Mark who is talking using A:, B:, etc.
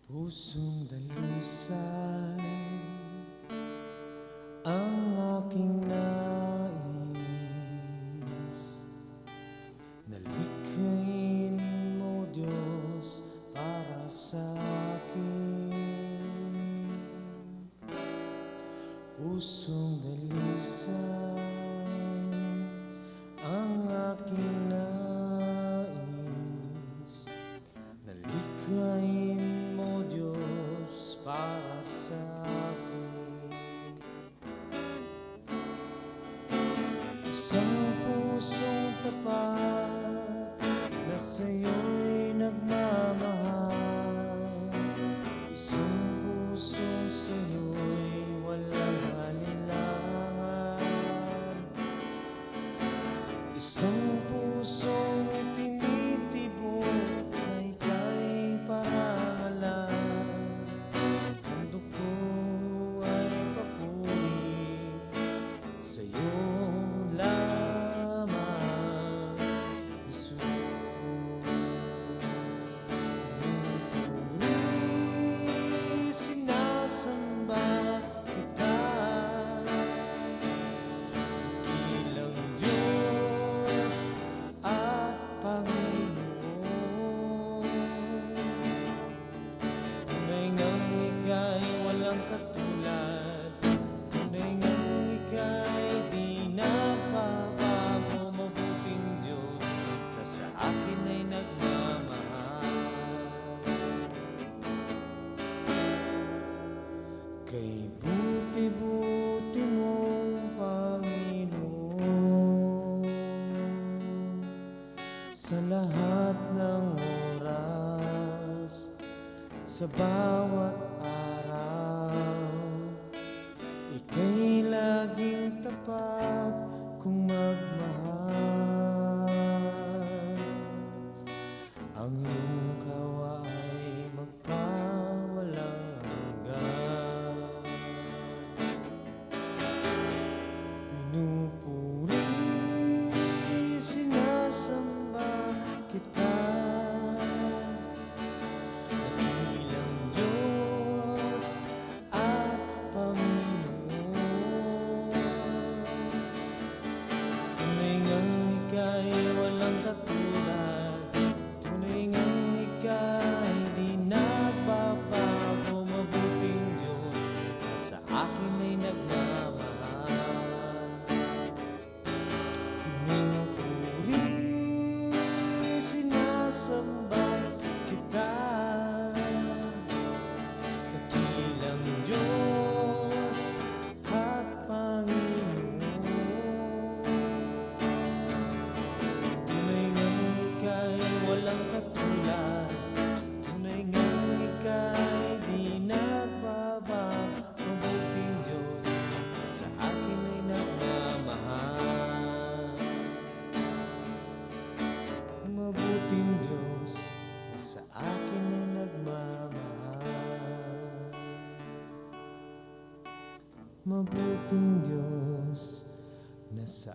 A: Pusong dalisay ang aking nais, nalikhain mo Diyos para sa akin. Pusong dalisay ang aking nais, nalikhain mo Diyos para sa akin. Isang pusong tapat na sa'yo'y nagmamahal, isang pusong sa'yo'y walang alinlangan, isang pusong itinitibok na ika'y parangalan. Ang dugo ay papuri sa'yo lamang, Jesus. Puri, sinasamba kita, dakilang Diyos at Panginoon. Tunay ngang ika'y walang katulad, tunay ngang ika'y di napapago. Mabuting Diyos na sa akin ay nagmamahal. Kay buti-buti mong Panginoon, sa lahat ng oras, sa bawat araw, ika'y laging tapat kung magmahal. Ang iyong kawa ay magpawalang hanggan. Pinupuri, sinasamba kita, dakilang Diyos at Panginoon. Tunay ngang ika'y walang katulad, tunay ngang ika'y di nagbabago. Mabuting Diyos na sa akin ay nagmamahal. Pinupuri, sinasamba kita, dakilang Diyos at Panginoon. Tunay ngang ika'y walang katulad, tunay ngang ika'y di nagbabago. Mabuting Diyos na sa akin ay nagmamahal. Mabuting Diyos na sa akin ay nagmamahal. Mabuting Diyos na sa